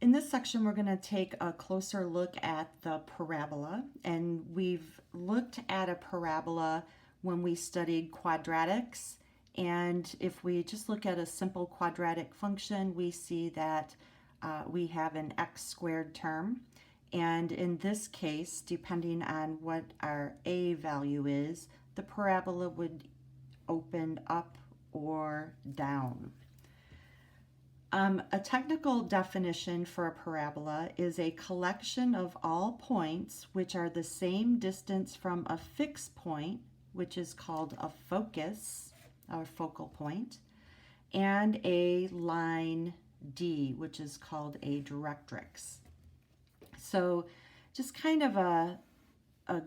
In this section, we're going to take a closer look at the parabola, and we've looked at a parabola when we studied quadratics. And if we just look at a simple quadratic function, we see that we have an x squared term. And in this case, depending on what our a value is, the parabola would open up or down. A technical definition for a parabola is a collection of all points which are the same distance from a fixed point, which is called a focus, or focal point, and a line D, which is called a directrix. So just kind of a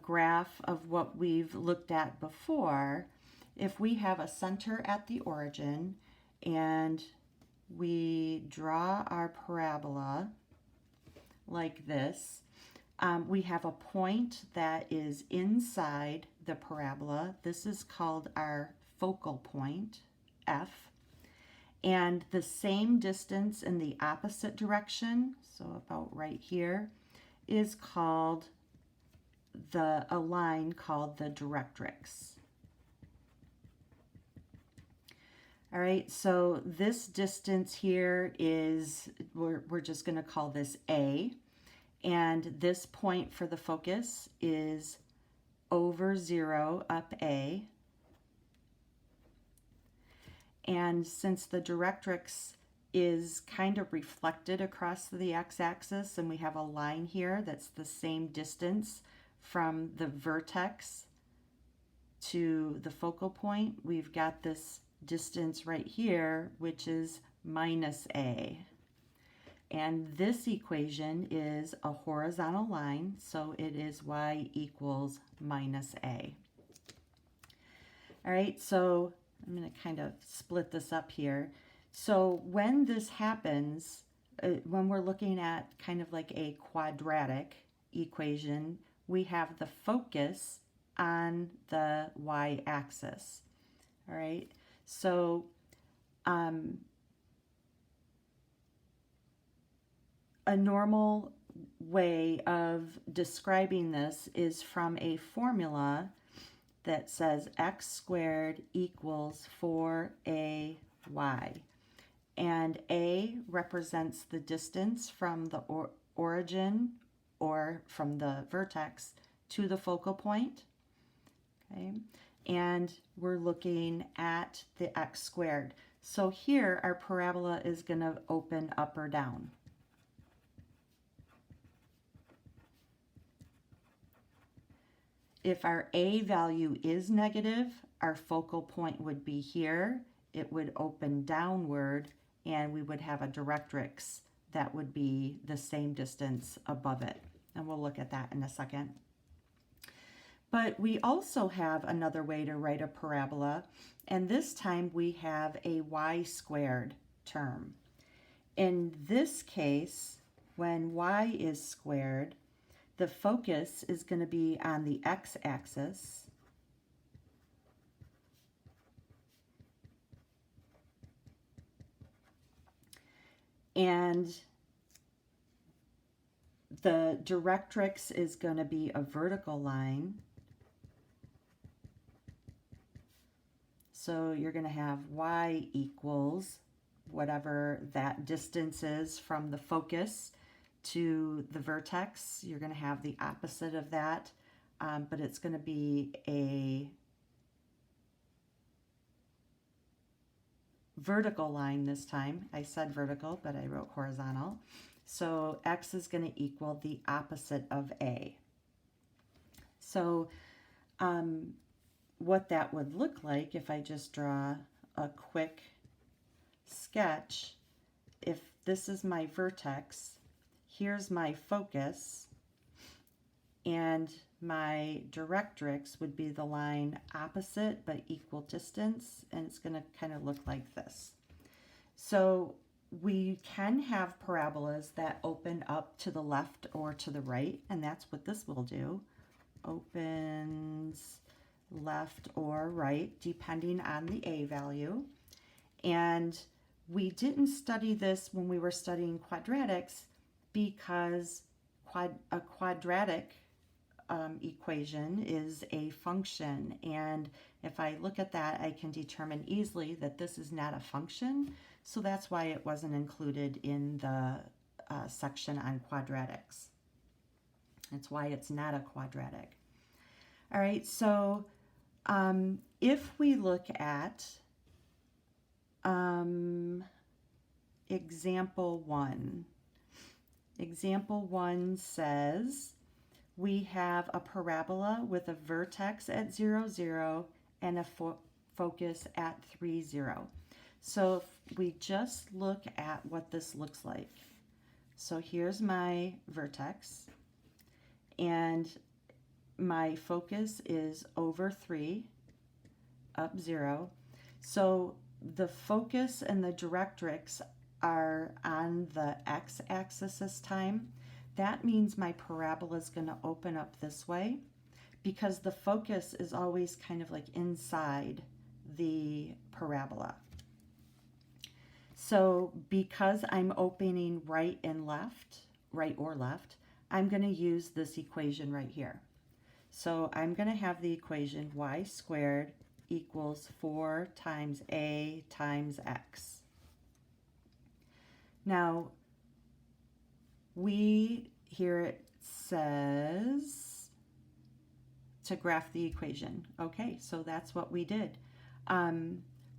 graph of what we've looked at before. If we have a center at the origin and we draw our parabola like this, we have a point that is inside the parabola. This is called our focal point, F. And the same distance in the opposite direction, so about right here, is called a line called the directrix. All right, so this distance here is, we're just going to call this A, and this point for the focus is over 0 up A. And since the directrix is kind of reflected across the x-axis, and we have a line here that's the same distance from the vertex to the focal point, we've got this distance right here, which is minus A. And this equation is a horizontal line, so it is y equals minus A. All right, so I'm going to kind of split this up here. So when this happens, when we're looking at kind of like a quadratic equation, we have the focus on the y-axis. All right, so a normal way of describing this is from a formula that says x squared equals 4ay. And a represents the distance from the origin or from the vertex to the focal point. Okay, and we're looking at the x squared. So here our parabola is going to open up or down. If our a value is negative, our focal point would be here. It would open downward, and we would have a directrix that would be the same distance above it. And we'll look at that in a second. But we also have another way to write a parabola, and this time we have a y squared term. In this case, when y is squared, the focus is going to be on the x-axis, and the directrix is going to be a vertical line. So you're going to have y equals whatever that distance is from the focus to the vertex. You're going to have the opposite of that, but it's going to be a vertical line this time. I said vertical, but I wrote horizontal. So x is going to equal the opposite of a. So what that would look like, if I just draw a quick sketch, if this is my vertex, here's my focus, and my directrix would be the line opposite but equal distance, and it's going to kind of look like this. So we can have parabolas that open up to the left or to the right, and that's what this will do. Opens left or right, depending on the a value. And we didn't study this when we were studying quadratics, because a quadratic equation is a function, and if I look at that, I can determine easily that this is not a function, so that's why it wasn't included in the section on quadratics. That's why it's not a quadratic. All right, so if we look at example 1, example 1 says we have a parabola with a vertex at 0, 0 and a focus at 3, 0. So if we just look at what this looks like. So here's my vertex, and my focus is over 3, up 0. So the focus and the directrix are on the x-axis this time. That means my parabola is going to open up this way because the focus is always kind of like inside the parabola. So because I'm opening right and left, right or left, I'm going to use this equation right here. So I'm going to have the equation y squared equals 4 times a times x. Now, here it says to graph the equation. Okay, so that's what we did.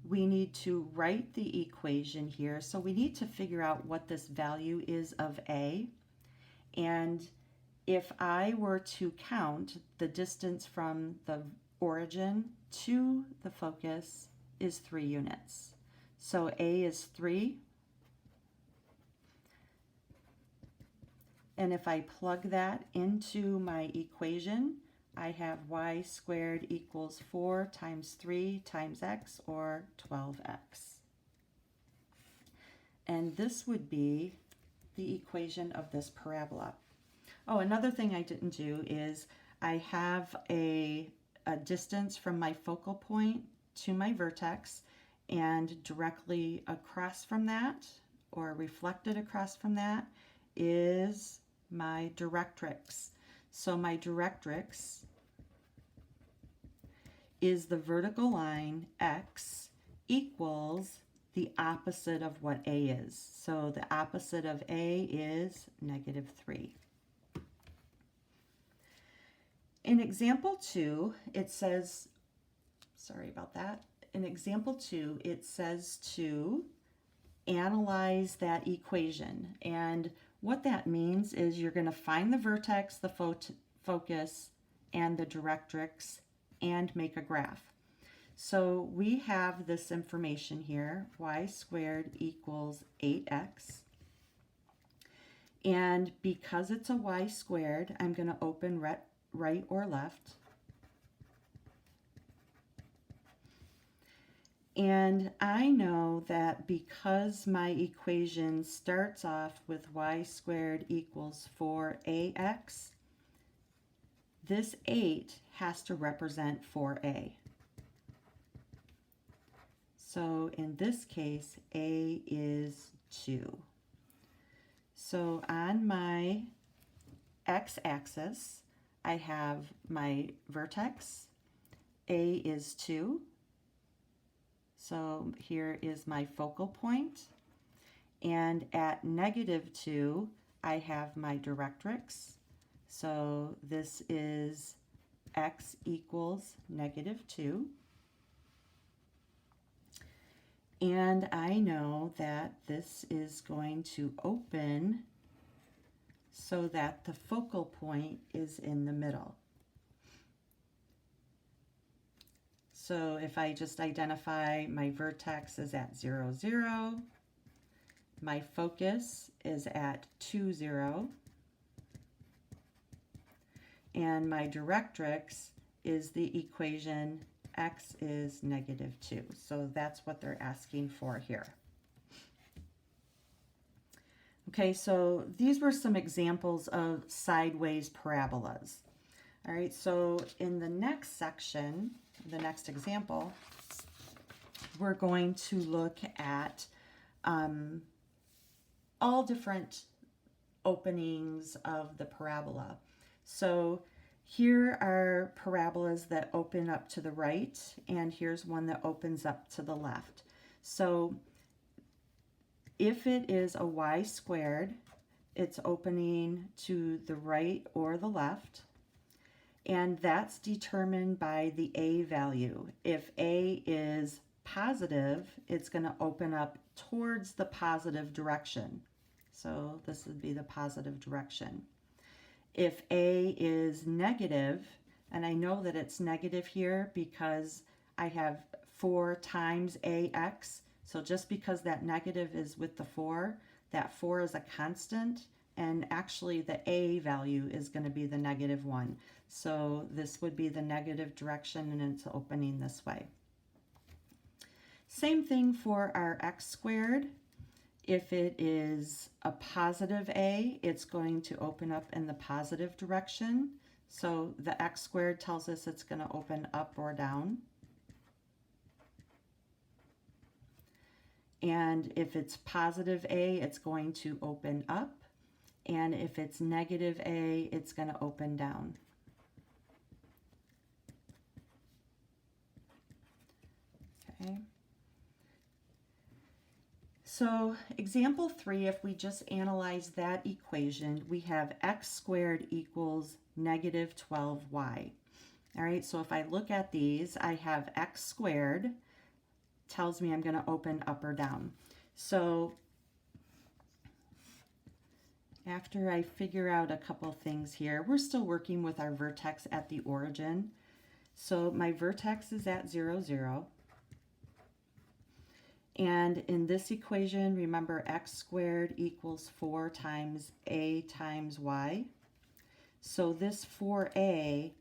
We need to write the equation here, so we need to figure out what this value is of a. And if I were to count, the distance from the origin to the focus is 3 units. So a is 3. And if I plug that into my equation, I have y squared equals 4 times 3 times x, or 12x. And this would be the equation of this parabola. Oh, another thing I didn't do is I have a distance from my focal point to my vertex, and directly across from that, or reflected across from that, is my directrix. So my directrix is the vertical line x equals the opposite of what a is. So the opposite of a is -3. In example 2, it says, sorry about that. In example 2, it says to analyze that equation. And what that means is you're going to find the vertex, the focus, and the directrix, and make a graph. So we have this information here, y squared equals 8x. And because it's a y squared, I'm going to open right or left. And I know that because my equation starts off with y squared equals 4ax, this 8 has to represent 4a. So in this case, a is 2. So on my x-axis, I have my vertex, a is 2. So here is my focal point, and at -2, I have my directrix. So this is x equals -2. And I know that this is going to open so that the focal point is in the middle. So if I just identify my vertex is at 0, 0, my focus is at 2, 0, and my directrix is the equation x is -2. So that's what they're asking for here. Okay, so these were some examples of sideways parabolas. All right, so in the next section, the next example, we're going to look at all different openings of the parabola. So here are parabolas that open up to the right, and here's one that opens up to the left. So if it is a y squared, it's opening to the right or the left, and that's determined by the a value. If a is positive, it's going to open up towards the positive direction. So this would be the positive direction. If a is negative, and I know that it's negative here because I have 4 times ax, so just because that negative is with the 4, that 4 is a constant, and actually the a value is going to be the negative 1. So this would be the negative direction, and it's opening this way. Same thing for our x squared. If it is a positive a, it's going to open up in the positive direction. So the x squared tells us it's going to open up or down. And if it's positive a, it's going to open up. And if it's negative a, it's going to open down. Okay. So example 3, if we just analyze that equation, we have x squared equals negative 12y. All right, so if I look at these, I have x squared tells me I'm going to open up or down. So after I figure out a couple things here, we're still working with our vertex at the origin. So my vertex is at 0, 0. And in this equation, remember x squared equals 4 times a times y. So this 4a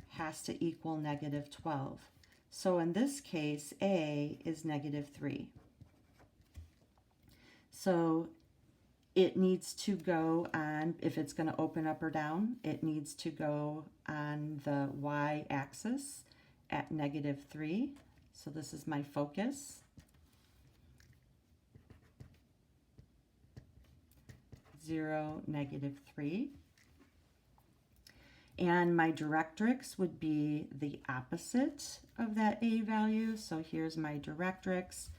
has to equal negative 12. So in this case, a is negative 3. So it needs to go on, if it's going to open up or down, it needs to go on the y-axis at negative 3. So this is my focus. 0, negative 3. And my directrix would be the opposite of that a value. So here's my directrix.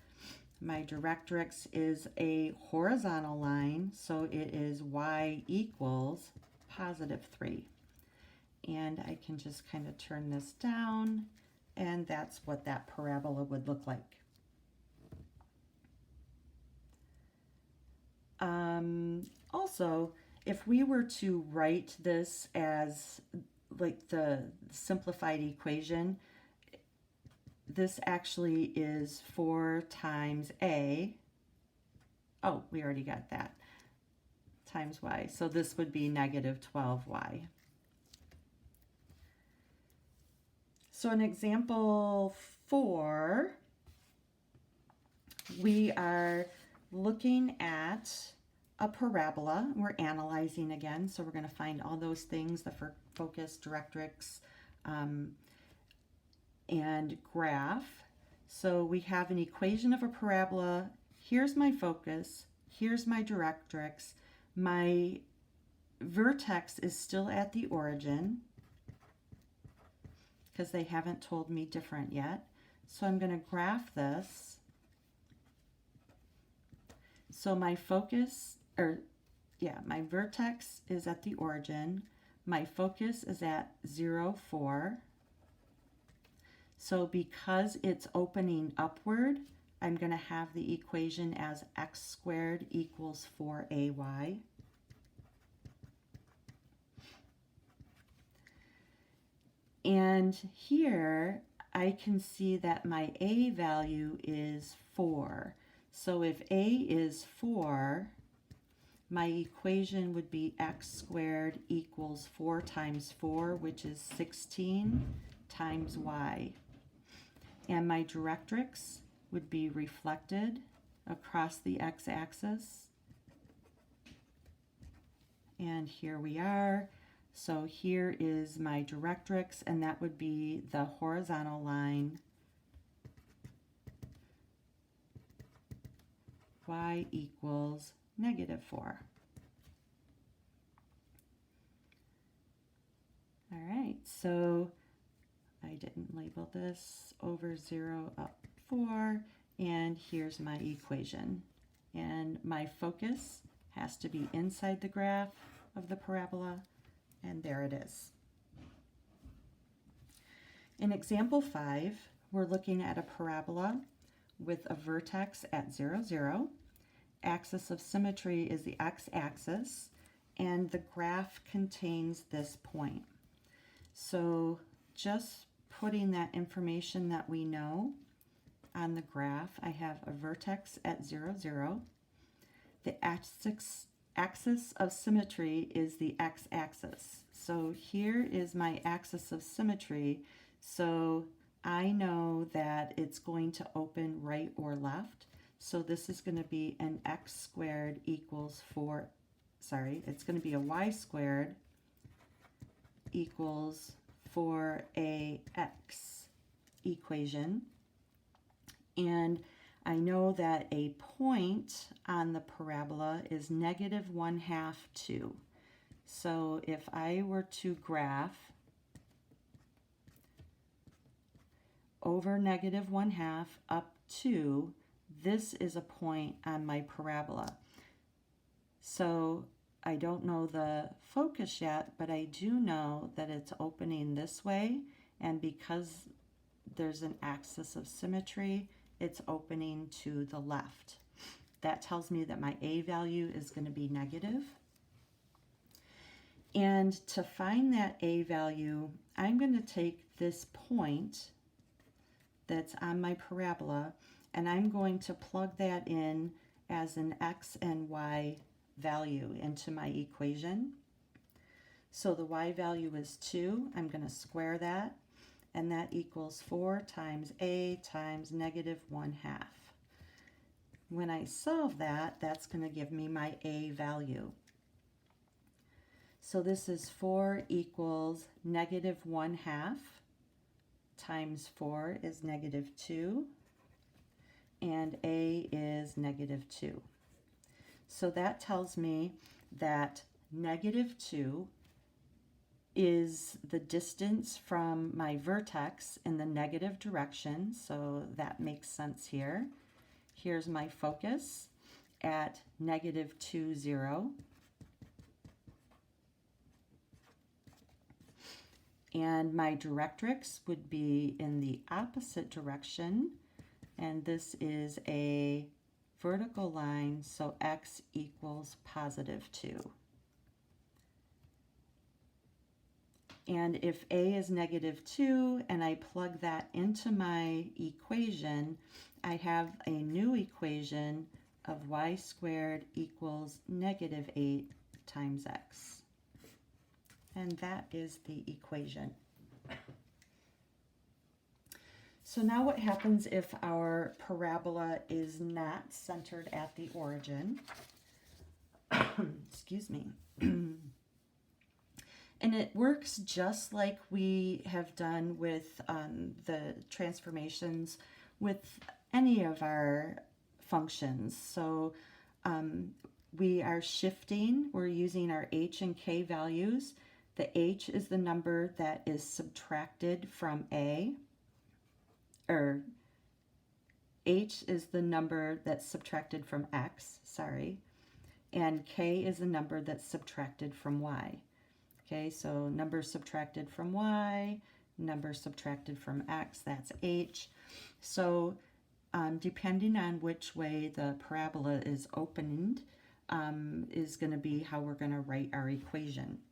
My directrix is a horizontal line, so it is y equals positive 3. And I can just kind of turn this down, and that's what that parabola would look like. Also, if we were to write this as like the simplified equation, this actually is 4 times a, oh, we already got that, times y. So this would be negative 12y. So in example 4, we are looking at a parabola. We're analyzing again, so we're going to find all those things, the focus, directrix, and graph. So we have an equation of a parabola. Here's my focus, here's my directrix. My vertex is still at the origin because they haven't told me different yet. So I'm going to graph this. So my focus, my vertex is at the origin. My focus is at 0, 4. So because it's opening upward, I'm going to have the equation as x squared equals 4ay. And here I can see that my a value is 4. So if a is 4, my equation would be x squared equals 4 times 4, which is 16, times y. And my directrix would be reflected across the x-axis. And here we are. So here is my directrix, and that would be the horizontal line, y equals negative 4. All right, so I didn't label this, over 0, up 4, and here's my equation. And my focus has to be inside the graph of the parabola, and there it is. In example 5, we're looking at a parabola with a vertex at 0, 0. Axis of symmetry is the x-axis, and the graph contains this point. So just putting that information that we know on the graph, I have a vertex at 0, 0. The axis of symmetry is the x-axis. So here is my axis of symmetry. So I know that it's going to open right or left. So this is going to be an x squared equals 4, it's going to be a y squared equals 4ax equation. And I know that a point on the parabola is -1/2, 2. So if I were to graph over -1/2 up 2, this is a point on my parabola. So I don't know the focus yet, but I do know that it's opening this way, and because there's an axis of symmetry, it's opening to the left. That tells me that my A value is going to be negative. And to find that A value, I'm going to take this point that's on my parabola, and I'm going to plug that in as an x and y value into my equation. So the y value is 2. I'm going to square that, and that equals 4 times a times -1/2. When I solve that, that's going to give me my a value. So this is 4 equals -1/2 times 4 is -2, and a is -2. So that tells me that -2 is the distance from my vertex in the negative direction, so that makes sense here. Here's my focus at -2, 0. And my directrix would be in the opposite direction, and this is a vertical line, so x equals +2. And if a is -2 and I plug that into my equation, I have a new equation of y squared equals -8 times x. And that is the equation. So now what happens if our parabola is not centered at the origin? Excuse me. And it works just like we have done with the transformations with any of our functions. So we are shifting, we're using our h and k values. The h is the number that is subtracted from a, or h is the number that's subtracted from x, and k is the number that's subtracted from y. Okay, so number subtracted from y, number subtracted from x, that's h. So depending on which way the parabola is opened is going to be how we're going to write our equation.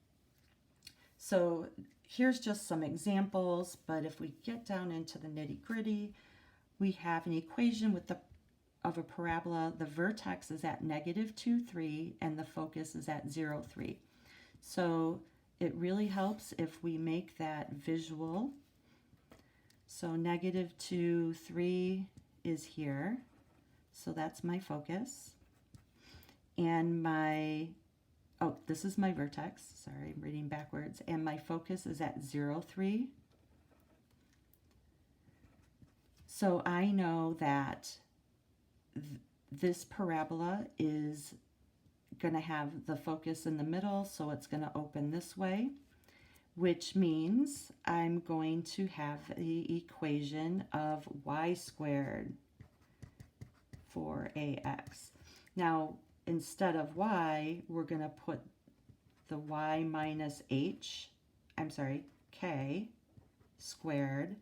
So here's just some examples, but if we get down into the nitty-gritty, we have an equation of a parabola. The vertex is at -2, 3, and the focus is at 0, 3. So it really helps if we make that visual. So -2, 3 is here. So that's my focus. And this is my vertex. Sorry, I'm reading backwards. And my focus is at 0, 3. So I know that this parabola is going to have the focus in the middle, so it's going to open this way. which means I'm going to have the equation of y squared for ax. Now, instead of y, we're going to put the y minus k squared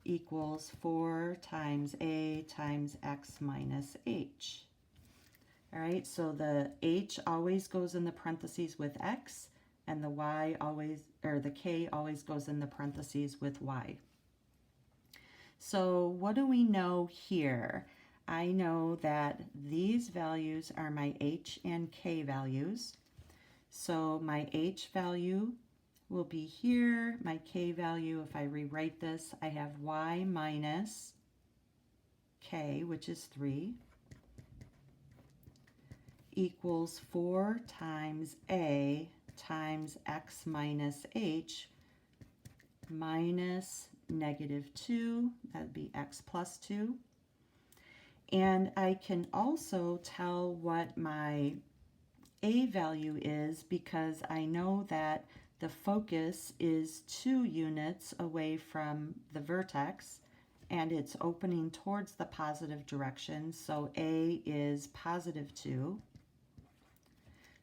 equals 4 times a times x minus h. All right, so the h always goes in the parentheses with x, and the y always, or the k always goes in the parentheses with y. So what do we know here? I know that these values are my h and k values. So my h value will be here. My k value, if I rewrite this, I have y minus k, which is 3, equals 4 times a times x minus h minus -2, that would be x plus 2. And I can also tell what my a value is because I know that the focus is 2 units away from the vertex and it's opening towards the positive direction, so a is +2.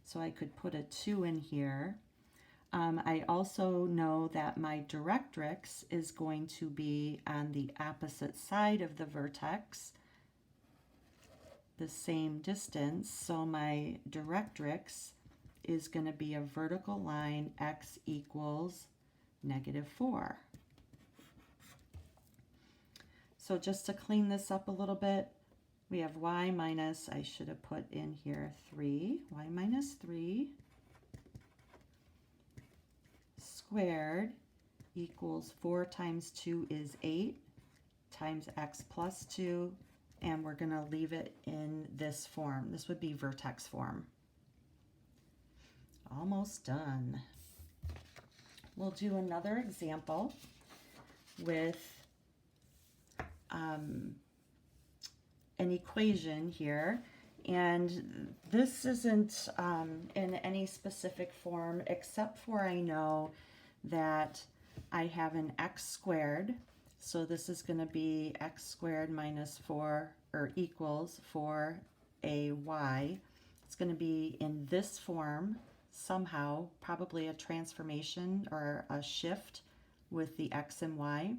So I could put a 2 in here. I also know that my directrix is going to be on the opposite side of the vertex, the same distance, so my directrix is going to be a vertical line x equals -4. So just to clean this up a little bit, we have y minus, I should have put in here 3, y minus 3 squared equals 4 times 2 is 8 times x plus 2, and we're going to leave it in this form. This would be vertex form. Almost done. We'll do another example with an equation here, and this isn't in any specific form except for I know that I have an x squared, so this is going to be x squared minus 4 or equals 4ay. It's going to be in this form somehow, probably a transformation or a shift with the x and y.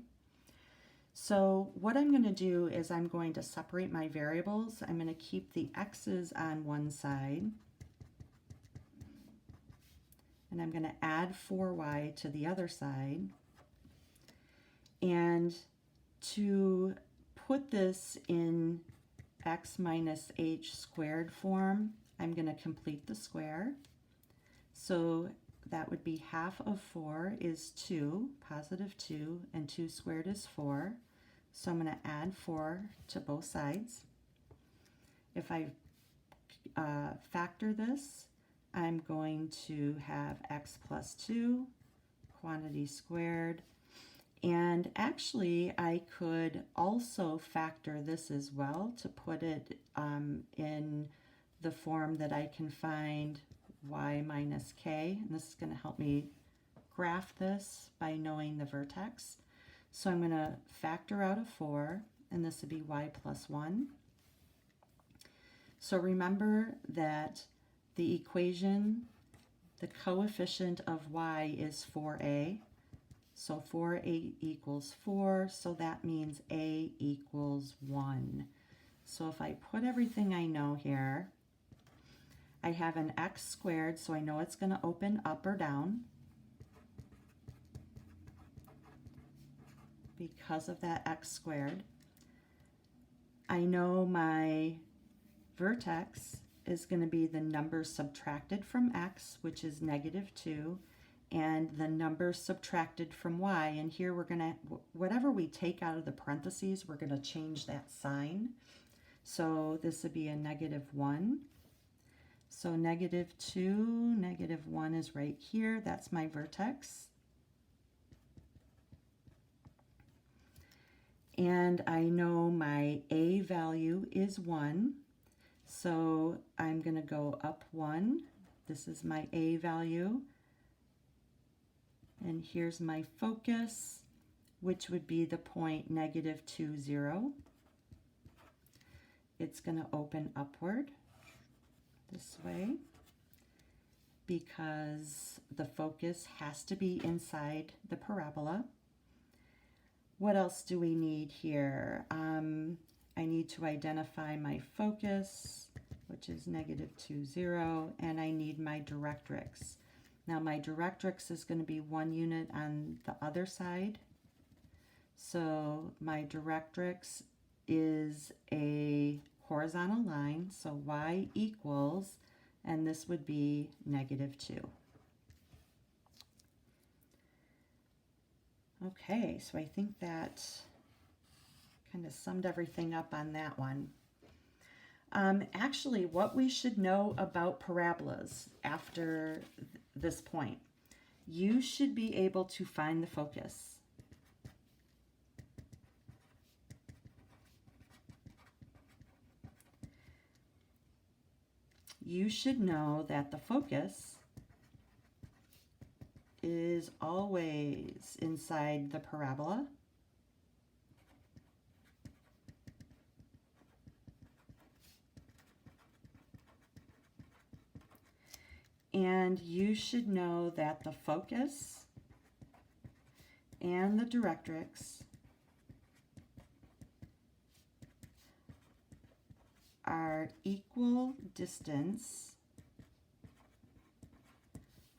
So what I'm going to do is I'm going to separate my variables. I'm going to keep the x's on one side, and I'm going to add 4y to the other side. And to put this in x minus h squared form, I'm going to complete the square. So that would be half of 4 is 2, +2, and 2 squared is 4. So I'm going to add 4 to both sides. If I factor this, I'm going to have x plus 2, quantity squared. And actually, I could also factor this as well to put it in the form that I can find y minus k. And this is going to help me graph this by knowing the vertex. So I'm going to factor out a 4, and this would be y plus 1. So remember that the equation, the coefficient of y is 4a. So 4a equals 4, so that means a equals 1. So if I put everything I know here, I have an x squared, so I know it's going to open up or down because of that x squared. I know my vertex is going to be the number subtracted from x, which is -2, and the number subtracted from y. And here we're going to, whatever we take out of the parentheses, we're going to change that sign. So this would be a -1. So -2, -1 is right here. That's my vertex. And I know my a value is 1. So I'm going to go up 1. This is my a value. And here's my focus, which would be the point -2, 0. It's going to open upward this way because the focus has to be inside the parabola. What else do we need here? I need to identify my focus, which is -2, 0, and I need my directrix. Now my directrix is going to be 1 unit on the other side. So my directrix is a horizontal line, so y equals, and this would be -2. Okay, so I think that kind of summed everything up on that one. Actually, what we should know about parabolas after this point, you should be able to find the focus. You should know that the focus is always inside the parabola. And you should know that the focus and the directrix are equal distance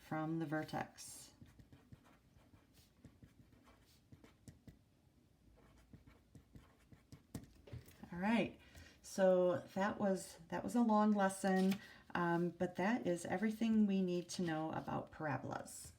from the vertex. All right, so that was a long lesson, but that is everything we need to know about parabolas.